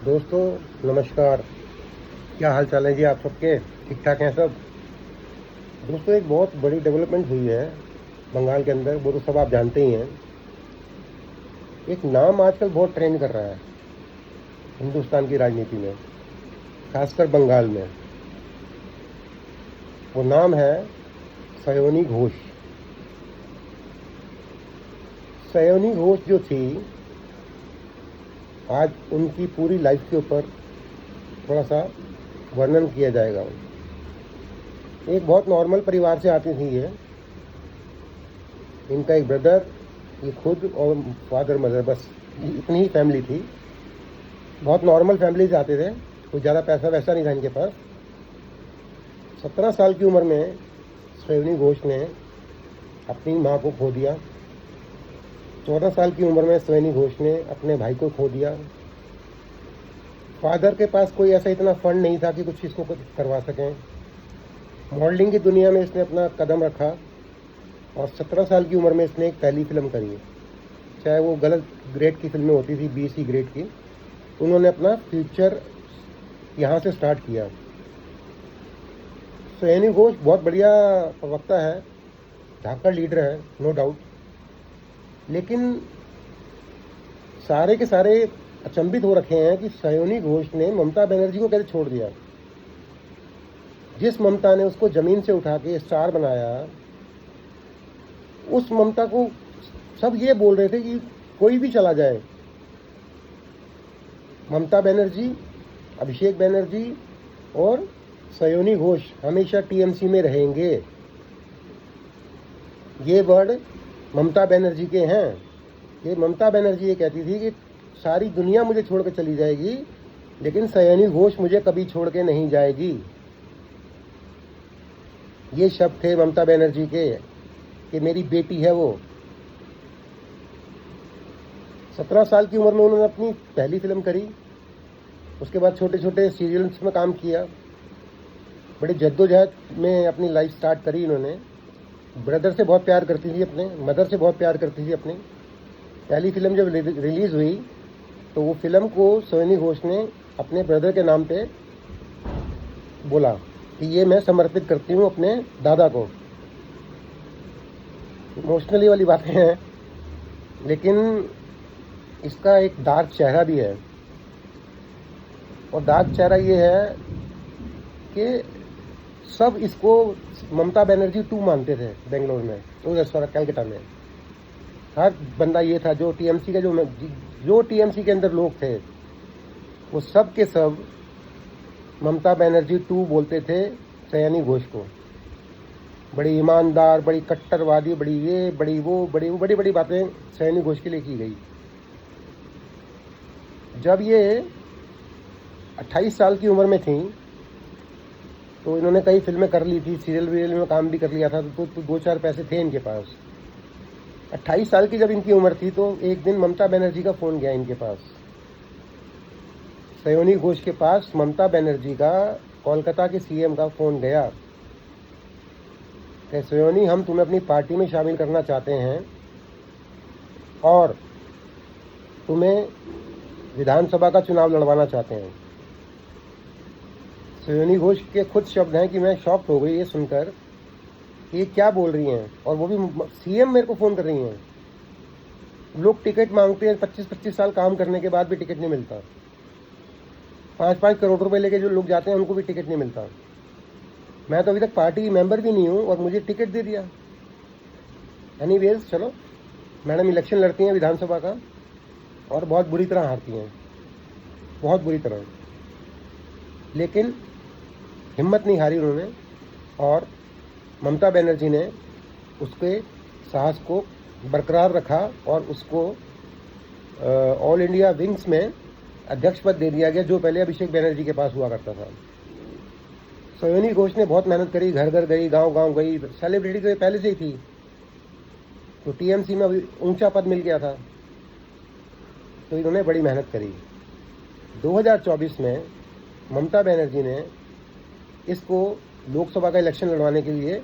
दोस्तों नमस्कार। क्या हाल चाल है जी आप सबके? ठीक ठाक हैं सब? दोस्तों एक बहुत बड़ी डेवलपमेंट हुई है बंगाल के अंदर, वो तो सब आप जानते ही हैं। एक नाम आजकल बहुत ट्रेंड कर रहा है हिंदुस्तान की राजनीति में, खासकर बंगाल में। वो नाम है सयोनी घोष। सयोनी घोष जो थी, आज उनकी पूरी लाइफ के ऊपर थोड़ा सा वर्णन किया जाएगा। एक बहुत नॉर्मल परिवार से आती थी ये। इनका एक ब्रदर, ये खुद और फादर मदर, बस इतनी ही फैमिली थी। बहुत नॉर्मल फैमिली से आते थे, कोई ज़्यादा पैसा वैसा नहीं था इनके पास। 17 साल की उम्र में सयोनी घोष ने अपनी माँ को खो दिया। 14 साल की उम्र में सयोनी घोष ने अपने भाई को खो दिया। फादर के पास कोई ऐसा इतना फंड नहीं था कि कुछ इसको करवा सकें। मॉडलिंग की दुनिया में इसने अपना कदम रखा और 17 साल की उम्र में इसने एक पहली फिल्म करी। चाहे वो गलत ग्रेड की फिल्में होती थी, BC ग्रेड की, उन्होंने अपना फ्यूचर यहाँ से स्टार्ट किया। सयोनी घोष बहुत बढ़िया प्रवक्ता है, धाकड़ लीडर है, नो डाउट। लेकिन सारे के सारे अचंभित हो रखे हैं कि सयोनी घोष ने ममता बनर्जी को कैसे छोड़ दिया। जिस ममता ने उसको जमीन से उठा के स्टार बनाया, उस ममता को सब ये बोल रहे थे कि कोई भी चला जाए, ममता बनर्जी, अभिषेक बनर्जी और सयोनी घोष हमेशा TMC में रहेंगे। ये वर्ड ममता बनर्जी के हैं। ये ममता बनर्जी ये कहती थी कि सारी दुनिया मुझे छोड़ के चली जाएगी, लेकिन सयोनी घोष मुझे कभी छोड़ के नहीं जाएगी। ये शब्द थे ममता बनर्जी के कि मेरी बेटी है वो। 17 साल की उम्र में उन्होंने अपनी पहली फिल्म करी। उसके बाद छोटे छोटे सीरियल्स में काम किया। बड़ी जद्दोजहद में अपनी लाइफ स्टार्ट करी इन्होंने। ब्रदर से बहुत प्यार करती थी, अपने मदर से बहुत प्यार करती थी अपनी। पहली फिल्म जब रिलीज़ हुई तो वो फिल्म को सयोनी घोष ने अपने ब्रदर के नाम पे बोला कि ये मैं समर्पित करती हूँ अपने दादा को। इमोशनली वाली बातें हैं, लेकिन इसका एक डार्क चेहरा भी है। और डार्क चेहरा ये है कि सब इसको ममता बनर्जी 2 मानते थे बेंगलोर में, कलकत्ता में। हर बंदा ये था जो TMC का जो TMC के अंदर लोग थे, वो सब के सब ममता बनर्जी 2 बोलते थे सयोनी घोष को। बड़ी ईमानदार, बड़ी कट्टरवादी, बड़ी ये, बड़ी वो, बड़ी बड़ी बातें सयोनी घोष के लिए की गई। जब ये 28 साल की उम्र में थी तो इन्होंने कई फिल्में कर ली थी, सीरियल वीरियल में काम भी कर लिया था, तो 2-4 पैसे थे इनके पास। 28 साल की जब इनकी उम्र थी तो एक दिन ममता बनर्जी का फ़ोन गया इनके पास। सयोनी घोष के पास ममता बनर्जी का, कोलकाता के CM का फ़ोन गया कि सयोनी, हम तुम्हें अपनी पार्टी में शामिल करना चाहते हैं और तुम्हें विधानसभा का चुनाव लड़वाना चाहते हैं। सयोनी घोष के खुद शब्द हैं कि मैं शॉक्ड हो गई ये सुनकर कि ये क्या बोल रही हैं, और वो भी CM मेरे को फ़ोन कर रही हैं। लोग टिकट मांगते हैं, 25-25 साल काम करने के बाद भी टिकट नहीं मिलता। 5-5 करोड़ रुपए लेके जो लोग जाते हैं उनको भी टिकट नहीं मिलता। मैं तो अभी तक पार्टी मेंबर भी नहीं हूँ और मुझे टिकट दे दिया। एनीवेज, चलो, मैडम इलेक्शन लड़ती हैं विधानसभा का और बहुत बुरी तरह हारती हैं, बहुत बुरी तरह। लेकिन हिम्मत नहीं हारी उन्होंने और ममता बनर्जी ने उसके साहस को बरकरार रखा और उसको ऑल इंडिया विंग्स में अध्यक्ष पद दे दिया गया, जो पहले अभिषेक बनर्जी के पास हुआ करता था। सयोनी घोष ने बहुत मेहनत करी, घर घर गई, गांव गांव गई। सेलिब्रिटी तो पहले से ही थी, तो TMC में ऊंचा पद मिल गया था, तो इन्होंने बड़ी मेहनत करी। 2024 में ममता बनर्जी ने इसको लोकसभा का इलेक्शन लड़वाने के लिए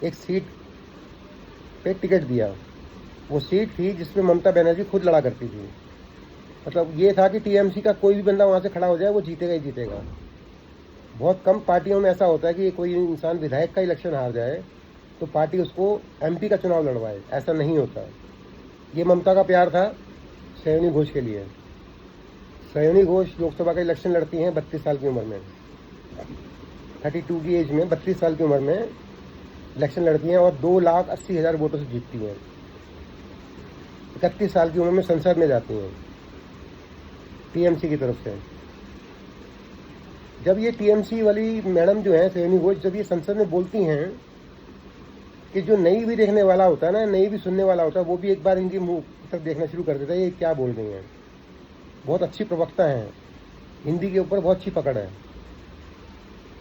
एक सीट पे टिकट दिया। वो सीट थी जिसमें ममता बनर्जी खुद लड़ा करती थी। मतलब ये था कि टीएमसी का कोई भी बंदा वहाँ से खड़ा हो जाए वो जीतेगा ही जीतेगा। बहुत कम पार्टियों में ऐसा होता है कि कोई इंसान विधायक का इलेक्शन हार जाए तो पार्टी उसको एमपी का चुनाव लड़वाए, ऐसा नहीं होता। ये ममता का प्यार था सयोनी घोष के लिए। सयोनी घोष लोकसभा का इलेक्शन लड़ती हैं 32 साल की उम्र में, 32 की एज में 32 साल की उम्र में इलेक्शन लड़ती हैं और 2,80,000 वोटों से जीतती हैं। 31 साल की उम्र में संसद में जाती हैं टीएमसी की तरफ से। जब ये टीएमसी वाली मैडम जो है सयोनी घोष, जब ये संसद में बोलती हैं कि जो नहीं भी देखने वाला होता है ना, नहीं भी सुनने वाला होता है, वो भी एक बार इनकी मुंह तक देखना शुरू कर देता है ये क्या बोल रही हैं। बहुत अच्छी प्रवक्ता हैं, हिंदी के ऊपर बहुत अच्छी पकड़ है,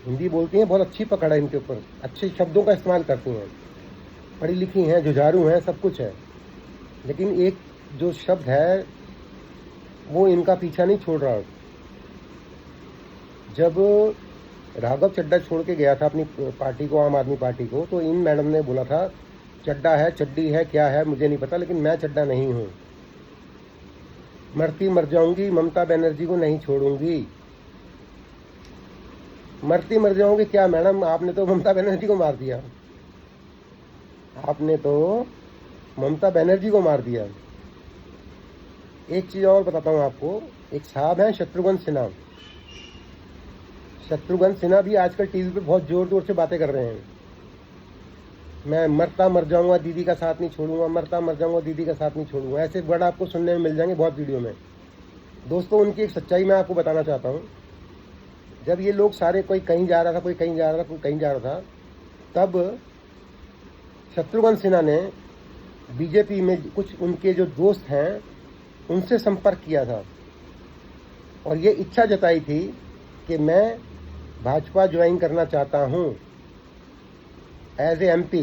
हिंदी बोलती हैं, बहुत अच्छी पकड़ है इनके ऊपर, अच्छे शब्दों का इस्तेमाल करती हैं, पढ़ी लिखी हैं, जुझारू हैं, सब कुछ है। लेकिन एक जो शब्द है वो इनका पीछा नहीं छोड़ रहा। जब राघव चड्ढा छोड़ के गया था अपनी पार्टी को, आम आदमी पार्टी को, तो इन मैडम ने बोला था चड्ढा है, चड्डी है, क्या है मुझे नहीं पता, लेकिन मैं चड्ढा नहीं हूँ, मरती मर जाऊंगी, ममता बनर्जी को नहीं छोड़ूंगी। मरती मर जाऊंगी क्या मैडम, आपने तो ममता बनर्जी को मार दिया, आपने तो ममता बनर्जी को मार दिया। एक चीज़ और बताता हूँ आपको, एक साहब हैं शत्रुघ्न सिन्हा। शत्रुघ्न सिन्हा भी आजकल टीवी पे बहुत जोर जोर से बातें कर रहे हैं, मैं मरता मर जाऊंगा, दीदी का साथ नहीं छोड़ूंगा, मरता मर जाऊंगा, दीदी का साथ नहीं छोड़ूंगा। ऐसे वर्ड आपको सुनने में मिल जाएंगे बहुत वीडियो में। दोस्तों, उनकी एक सच्चाई मैं आपको बताना चाहता हूँ। जब ये लोग सारे, कोई कहीं जा रहा था, कोई कहीं जा रहा था, कोई कहीं जा रहा था, तब शत्रुघ्न सिन्हा ने बीजेपी में कुछ उनके जो दोस्त हैं उनसे संपर्क किया था और ये इच्छा जताई थी कि मैं भाजपा ज्वाइन करना चाहता हूँ एज ए एमपी।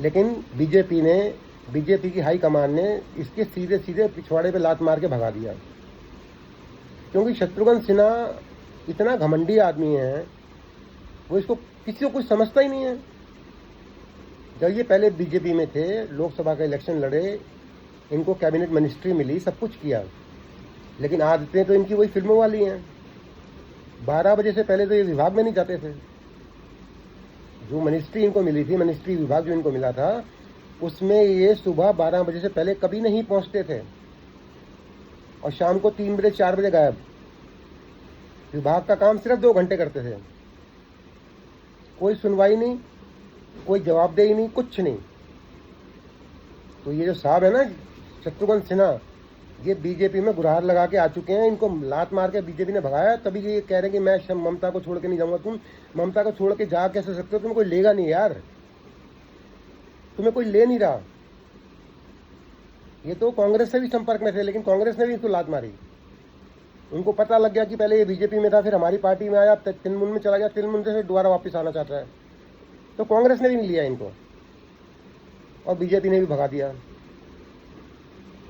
लेकिन बीजेपी की हाई कमान ने इसके सीधे सीधे पिछवाड़े पे लात मार के भगा दिया, क्योंकि शत्रुघ्न सिन्हा इतना घमंडी आदमी है, वो इसको किसी को कुछ समझता ही नहीं है। जब ये पहले बीजेपी में थे, लोकसभा का इलेक्शन लड़े, इनको कैबिनेट मिनिस्ट्री मिली, सब कुछ किया, लेकिन आदतें तो इनकी वही फिल्मों वाली हैं। 12 बजे से पहले तो ये विभाग में नहीं जाते थे। जो मिनिस्ट्री इनको मिली थी, मिनिस्ट्री विभाग जो इनको मिला था, उसमें ये सुबह 12 बजे से पहले कभी नहीं पहुंचते थे और शाम को 3 बजे 4 बजे गायब। विभाग का काम सिर्फ 2 घंटे करते थे, कोई सुनवाई नहीं, कोई जवाबदेही नहीं, कुछ नहीं। तो ये जो साहब है ना शत्रुघ्न सिन्हा, ये बीजेपी में गुहार लगा के आ चुके हैं, इनको लात मार के बीजेपी ने भगाया, तभी ये कह रहे हैं कि मैं ममता को छोड़ के नहीं जाऊंगा। तुम ममता को छोड़ के जा कैसे सकते हो, तुम्हें कोई लेगा नहीं यार, तुम्हें कोई ले नहीं रहा। ये तो कांग्रेस से भी संपर्क में थे, लेकिन कांग्रेस ने भी इसको लात मारी। उनको पता लग गया कि पहले ये बीजेपी में था, फिर हमारी पार्टी में आया, तृणमूल में चला गया, तृणमूल से दोबारा वापस आना चाहता है, तो कांग्रेस ने भी नहीं लिया इनको और बीजेपी ने भी भगा दिया।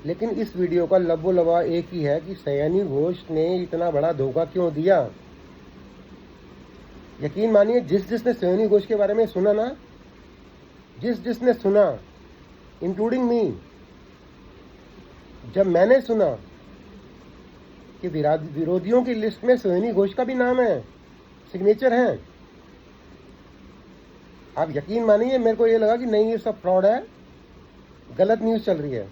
लेकिन इस वीडियो का लबो लबा एक ही है कि सयानी घोष ने इतना बड़ा धोखा क्यों दिया। यकीन मानिए, जिसने सयानी घोष के बारे में सुना ना, जिसने सुना, इंक्लूडिंग मी, जब मैंने सुना कि विरोधियों की लिस्ट में सयानी घोष का भी नाम है, सिग्नेचर है, आप यकीन मानिए मेरे को ये लगा कि नहीं, ये सब फ्रॉड है, गलत न्यूज़ चल रही है।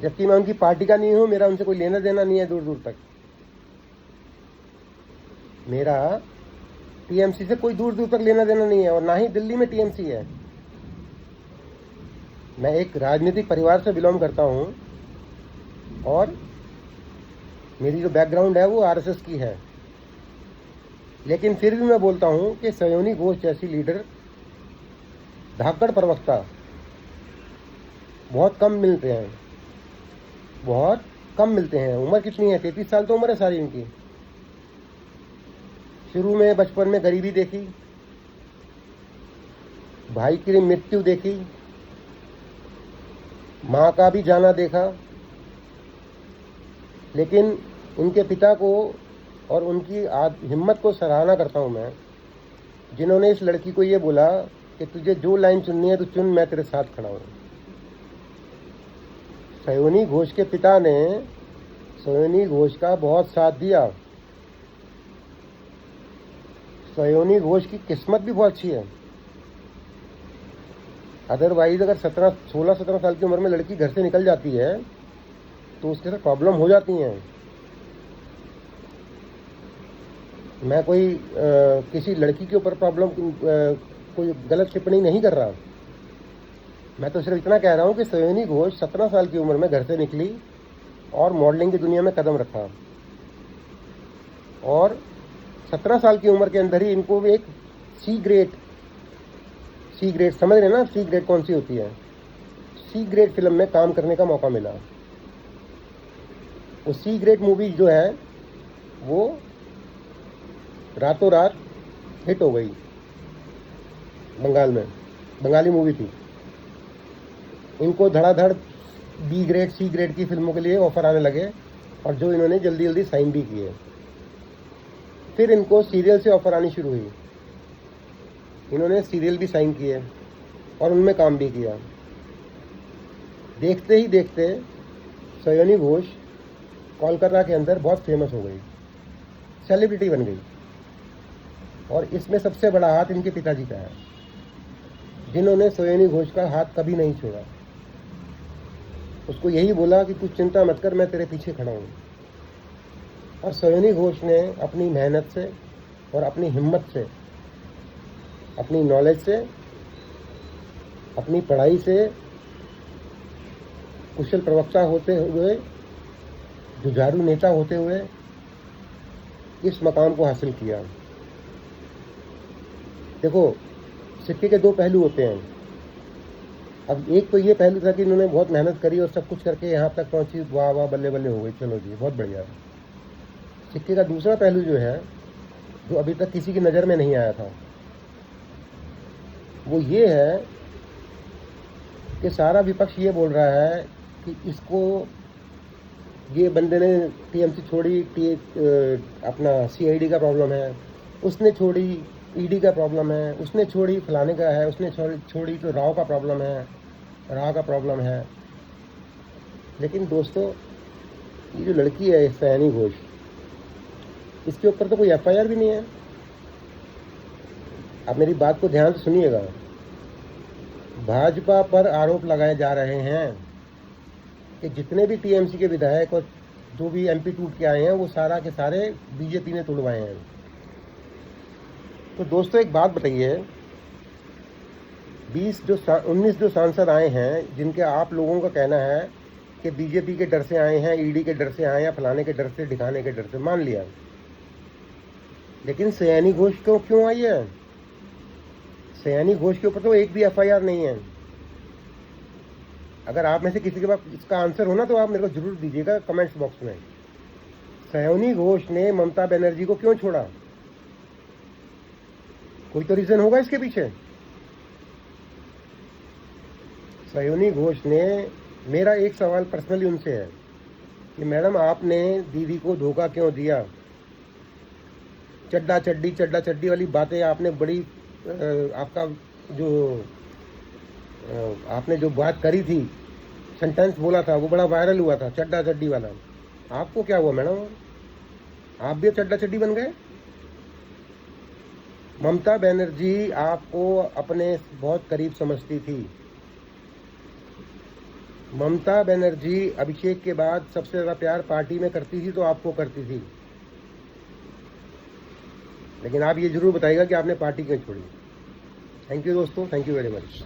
जबकि मैं उनकी पार्टी का नहीं हूं, मेरा उनसे कोई लेना देना नहीं है दूर दूर तक। मेरा टीएमसी से कोई दूर दूर तक लेना देना नहीं है और ना ही दिल्ली में टीएमसी है। मैं एक राजनीतिक परिवार से बिलोंग करता हूं और मेरी जो बैकग्राउंड है वो आरएसएस की है। लेकिन फिर भी मैं बोलता हूं कि सयोनी घोष जैसी लीडर, धाकड़ प्रवक्ता बहुत कम मिलते हैं, बहुत कम मिलते हैं। उम्र कितनी है, 33 साल तो उम्र है सारी इनकी। शुरू में बचपन में गरीबी देखी, भाई की मृत्यु देखी, माँ का भी जाना देखा, लेकिन उनके पिता को और उनकी हिम्मत को सराहना करता हूँ मैं, जिन्होंने इस लड़की को ये बोला कि तुझे जो लाइन चुननी है तो चुन, मैं तेरे साथ खड़ा हूँ। सयोनी घोष के पिता ने सयोनी घोष का बहुत साथ दिया। सयोनी घोष की किस्मत भी बहुत अच्छी है। अदरवाइज अगर 16-17 साल की उम्र में लड़की घर से निकल जाती है तो उसके साथ प्रॉब्लम हो जाती हैं। मैं कोई किसी लड़की के ऊपर प्रॉब्लम कोई गलत टिप्पणी नहीं कर रहा। मैं तो सिर्फ इतना कह रहा हूँ कि सयोनी घोष 17 साल की उम्र में घर से निकली और मॉडलिंग की दुनिया में कदम रखा, और 17 साल की उम्र के अंदर ही इनको एक सी ग्रेड समझ रहे ना, सी ग्रेड कौन सी होती है, सी ग्रेड फिल्म में काम करने का मौका मिला। वो सी ग्रेड मूवी जो है वो रातों रात हिट हो गई बंगाल में, बंगाली मूवी थी। इनको धड़ाधड़ बी ग्रेड सी ग्रेड की फिल्मों के लिए ऑफर आने लगे, और जो इन्होंने जल्दी जल्दी साइन भी किए। फिर इनको सीरियल से ऑफर आनी शुरू हुई, इन्होंने सीरियल भी साइन किए और उनमें काम भी किया। देखते ही देखते सयोनी घोष कोलकाता के अंदर बहुत फेमस हो गई, सेलिब्रिटी बन गई। और इसमें सबसे बड़ा हाथ इनके पिताजी का है, जिन्होंने सयोनी घोष का हाथ कभी नहीं छोड़ा। उसको यही बोला कि तू चिंता मत कर, मैं तेरे पीछे खड़ा हूँ। और सयोनी घोष ने अपनी मेहनत से और अपनी हिम्मत से, अपनी नॉलेज से, अपनी पढ़ाई से, कुशल प्रवक्ता होते हुए, जुझारू नेता होते हुए इस मकाम को हासिल किया। देखो, सिक्के के दो पहलू होते हैं। अब एक तो ये पहलू था कि इन्होंने बहुत मेहनत करी और सब कुछ करके यहाँ तक पहुँची, वाह वाह बल्ले बल्ले हो गई, चलो जी बहुत बढ़िया। सिक्के का दूसरा पहलू जो है, जो अभी तक किसी की नज़र में नहीं आया था, वो ये है कि सारा विपक्ष ये बोल रहा है कि इसको, ये बंदे ने टीएमसी छोड़ी, अपना सीआईडी का प्रॉब्लम है, उसने छोड़ी ईडी का प्रॉब्लम है, उसने छोड़ी फलाने का है, उसने छोड़ी तो राव का प्रॉब्लम है। लेकिन दोस्तों, ये जो लड़की है सयानी घोष, इसके ऊपर तो कोई एफआईआर भी नहीं है। आप मेरी बात को ध्यान से सुनिएगा। भाजपा पर आरोप लगाए जा रहे हैं कि जितने भी टीएमसी के विधायक और जो भी एमपी टूट के आए हैं, वो सारा के सारे बीजेपी ने तुड़वाए हैं। तो दोस्तों एक बात बताइए, 19 जो सांसद आए हैं, जिनके आप लोगों का कहना है कि बीजेपी के डर से आए हैं, ईडी के डर से आए हैं, फलाने के डर से, ढिकाने के डर से, मान लिया, लेकिन सयानी घोष क्यों आई है? सयानी घोष के ऊपर तो एक भी एफआईआर नहीं है। अगर आप में से किसी के पास इसका आंसर हो ना, तो आप मेरे को जरूर दीजिएगा कमेंट्स बॉक्स में। सयानी घोष ने ममता बनर्जी को क्यों छोड़ा? कोई तो रीजन होगा इसके पीछे। सयोनी घोष ने, मेरा एक सवाल पर्सनली उनसे है कि मैडम आपने दीदी को धोखा क्यों दिया? चड्डा चड्डी वाली बातें आपने बड़ी, आपका जो आपने जो बात करी थी, सेंटेंस बोला था, वो बड़ा वायरल हुआ था, चड्डा चड्डी वाला। आपको क्या हुआ मैडम? आप भी चड्डा चड्डी बन गए? ममता बनर्जी आपको अपने बहुत करीब समझती थी। ममता बनर्जी अभिषेक के बाद सबसे ज़्यादा प्यार पार्टी में करती थी, तो आपको करती थी। लेकिन आप ये जरूर बताइएगा कि आपने पार्टी क्यों छोड़ी। थैंक यू दोस्तों, थैंक यू वेरी मच।